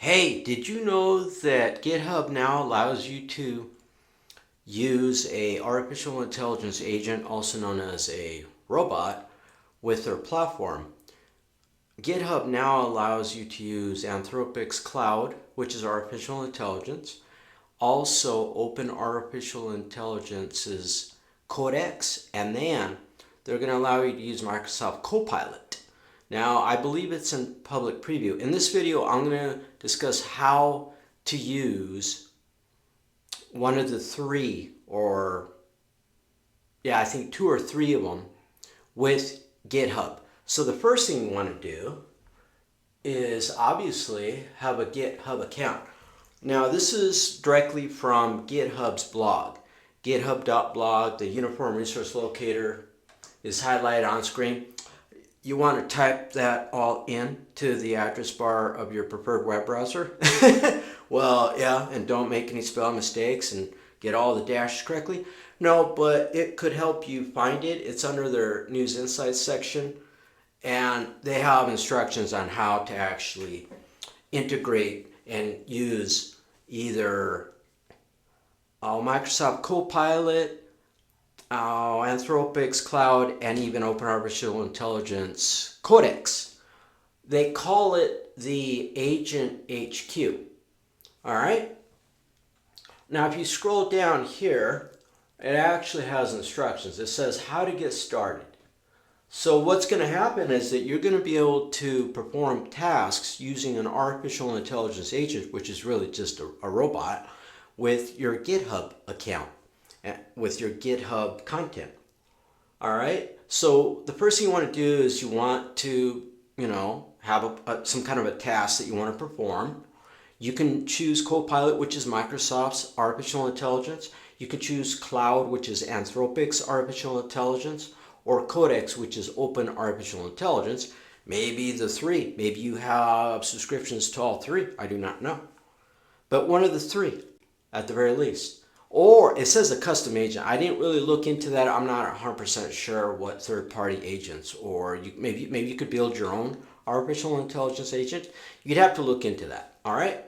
Hey, did you know that GitHub now allows you to use a artificial intelligence agent, also known as a robot, with their platform? GitHub now allows you to use Anthropic's Cloud, which is artificial intelligence, also Open Artificial Intelligence's Codex, and then they're going to allow you to use Microsoft Copilot. Now, I believe it's in public preview. In this video, I'm going to discuss how to use one of the three, I think two or three of them with GitHub. So the first thing you want to do is obviously have a GitHub account. Now, this is directly from GitHub's blog. GitHub.blog, the Uniform Resource Locator is highlighted on screen. You want to type that all in to the address bar of your preferred web browser. Well, yeah, and don't make any spell mistakes and get all the dashes correctly. No, but it could help you find it. It's under their News Insights section, and they have instructions on how to actually integrate and use either Microsoft Copilot, Anthropic's Cloud, and even Open Artificial Intelligence Codex. They call it the Agent HQ. All right? Now, if you scroll down here, it actually has instructions. It says how to get started. So what's going to happen is that you're going to be able to perform tasks using an artificial intelligence agent, which is really just a robot, with your GitHub account, with your GitHub content. All right. So the first thing you want to do is you want to, have some kind of a task that you want to perform. You can choose Copilot, which is Microsoft's artificial intelligence. You can choose Cloud, which is Anthropic's artificial intelligence, or Codex, which is Open Artificial Intelligence. Maybe the three. Maybe you have subscriptions to all three. I do not know. But one of the three, at the very least. Or it says a custom agent. I didn't really look into that. I'm not 100% sure what third-party agents, or maybe you could build your own artificial intelligence agent. You'd have to look into that. All right?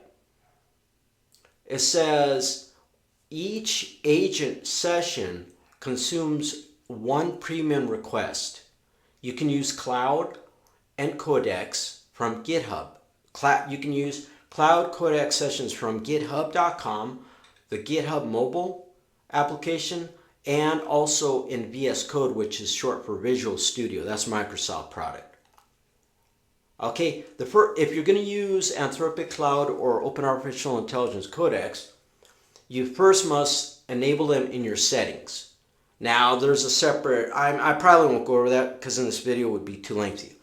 It says each agent session consumes one premium request. You can use Cloud and Codex from GitHub. You can use Cloud Codex sessions from github.com, the GitHub mobile application, and also in VS Code, which is short for Visual Studio. That's Microsoft product. Okay, if you're going to use Anthropic Cloud or Open Artificial Intelligence Codex, you first must enable them in your settings. Now, there's a separate, I probably won't go over that because in this video it would be too lengthy.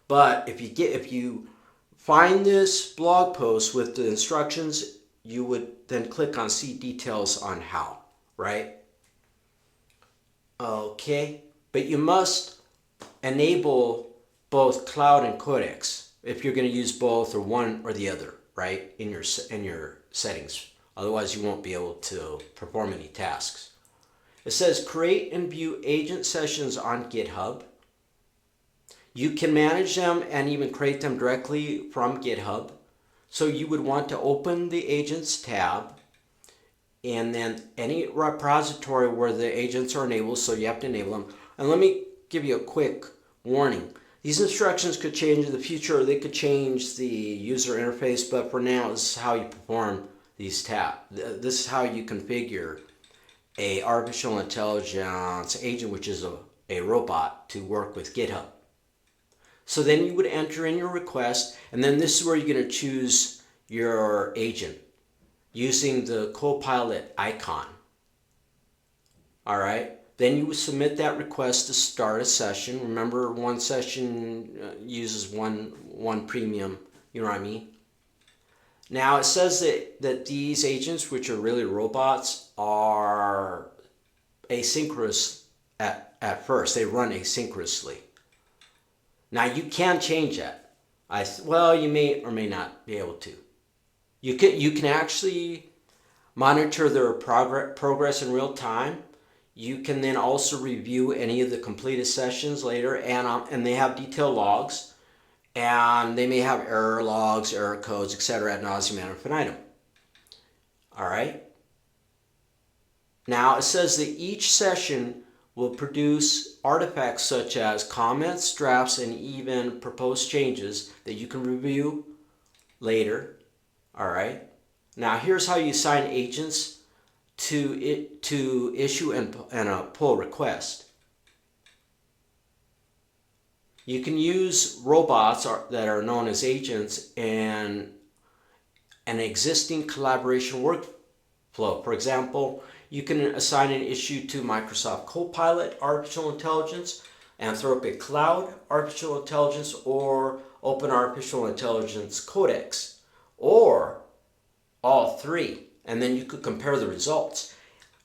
But if you find this blog post with the instructions, you would then click on see details on how, right? Okay, but you must enable both Cloud and Codex if you're going to use both or one or the other, right, in your settings. Otherwise, you won't be able to perform any tasks. It says create and view agent sessions on GitHub. You can manage them and even create them directly from GitHub. So you would want to open the agents tab, and then any repository where the agents are enabled, so you have to enable them. And let me give you a quick warning. These instructions could change in the future, or they could change the user interface, but for now, this is how you perform these tabs. This is how you configure a artificial intelligence agent, which is a robot, to work with GitHub. So then you would enter in your request, and then this is where you're going to choose your agent using the Copilot icon. All right. Then you would submit that request to start a session. Remember, one session uses one premium, you know what I mean? Now, it says that these agents, which are really robots, are asynchronous at first. They run asynchronously. Now, you can change that. You may or may not be able to. You can actually monitor their progress in real time. You can then also review any of the completed sessions later, and they have detailed logs. and they may have error logs, error codes, etc. ad nauseam and infinitum. All right. Now it says that each session will produce artifacts such as comments, drafts, and even proposed changes that you can review later. All right. Now here's how you assign agents to issue and a pull request. You can use robots that are known as agents and an existing collaboration workflow. For example, you can assign an issue to Microsoft Copilot Artificial Intelligence, Anthropic Cloud Artificial Intelligence, or Open Artificial Intelligence Codex, or all three, and then you could compare the results.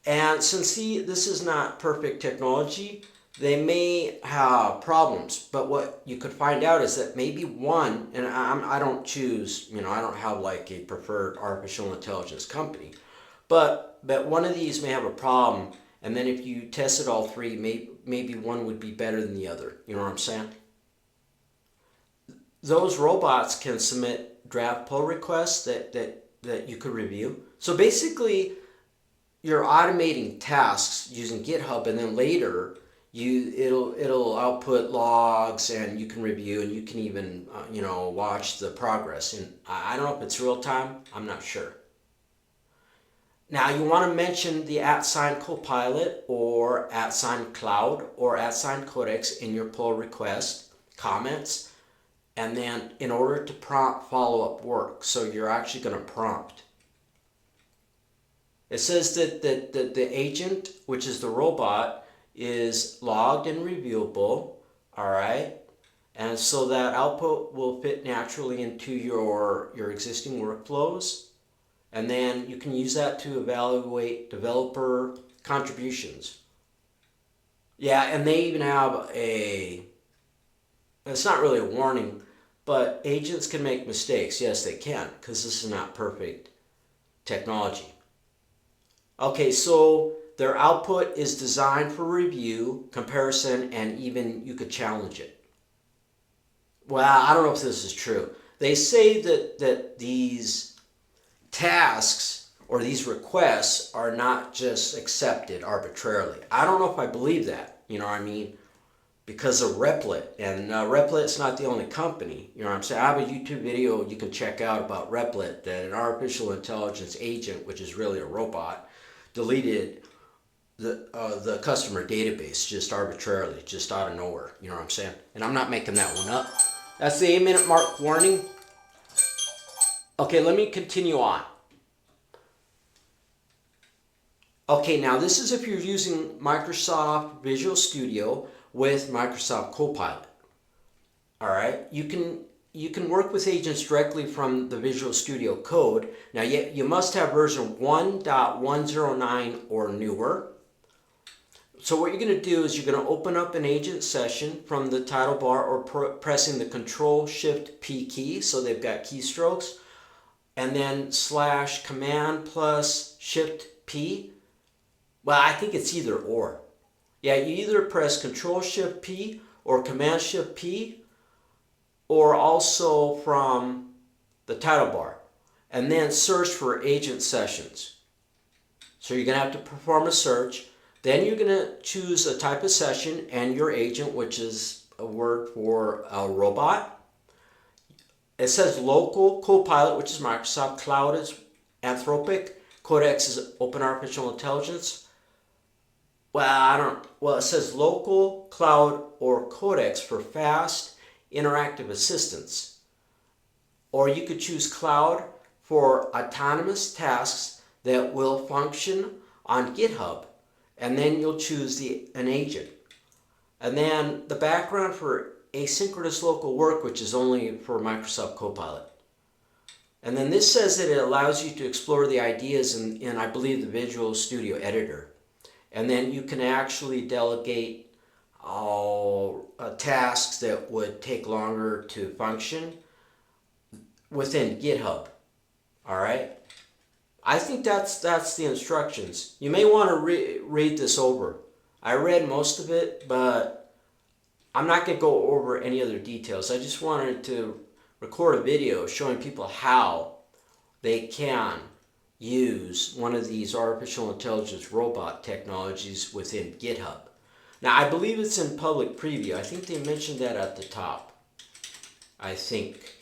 And since this is not perfect technology, they may have problems, but what you could find out is that maybe one, and I don't choose, I don't have like a preferred artificial intelligence company, but one of these may have a problem, and then if you tested all three, maybe one would be better than the other. You know what I'm saying? Those robots can submit draft pull requests that you could review. So basically, you're automating tasks using GitHub, and then later it'll output logs, and you can review, and you can even watch the progress. And I don't know if it's real time. I'm not sure. Now you want to mention the @ Copilot or @ Cloud or @ Codex in your pull request comments, and then in order to prompt follow-up work. So you're actually going to prompt. It says that the agent, which is the robot, is logged and reviewable, all right? And so that output will fit naturally into your existing workflows. And then you can use that to evaluate developer contributions. Yeah, and they even have it's not really a warning, but agents can make mistakes. Yes, they can, because this is not perfect technology. Okay, so their output is designed for review, comparison, and even you could challenge it. Well, I don't know if this is true. They say that these tasks or these requests are not just accepted arbitrarily. I don't know if I believe that, you know what I mean? Because of Replit, and Replit's not the only company, you know what I'm saying? I have a YouTube video you can check out about Replit, that an artificial intelligence agent, which is really a robot, deleted the customer database just arbitrarily, just out of nowhere, you know what I'm saying? And I'm not making that one up. That's the 8-minute mark warning. Okay, let me continue on. Okay, now this is if you're using Microsoft Visual Studio with Microsoft Copilot. All right, you can work with agents directly from the Visual Studio code. Now you must have version 1.109 or newer. So what you're going to do is you're going to open up an agent session from the title bar or pressing the Control-Shift-P key, so they've got keystrokes, and then /Command+Shift-P. Well, I think it's either or. Yeah, you either press Control-Shift-P or Command-Shift-P, or also from the title bar, and then search for agent sessions. So you're going to have to perform a search. Then you're going to choose a type of session and your agent, which is a word for a robot. It says local Copilot, which is Microsoft, Cloud is Anthropic, Codex is Open Artificial Intelligence. Well, it says local, cloud, or Codex for fast interactive assistance. Or you could choose cloud for autonomous tasks that will function on GitHub. And then you'll choose an agent. And then the background for asynchronous local work, which is only for Microsoft Copilot. And then this says that it allows you to explore the ideas in I believe, the Visual Studio Editor. And then you can actually delegate tasks that would take longer to function within GitHub. All right? I think that's the instructions. You may want to read this over. I read most of it, but I'm not going to go over any other details. I just wanted to record a video showing people how they can use one of these artificial intelligence robot technologies within GitHub. Now, I believe it's in public preview. I think they mentioned that at the top. I think.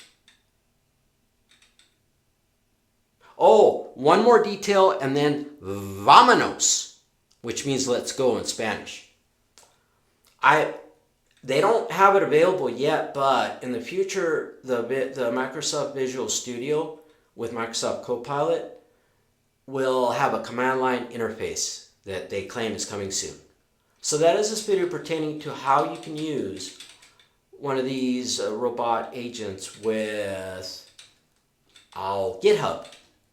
Oh, one more detail and then vámonos, which means let's go in Spanish. They don't have it available yet, but in the future, the Microsoft Visual Studio with Microsoft Copilot will have a command line interface that they claim is coming soon. So that is this video pertaining to how you can use one of these robot agents with GitHub.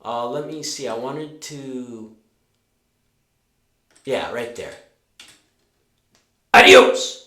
Let me see, I wanted to... Yeah, right there. Adios!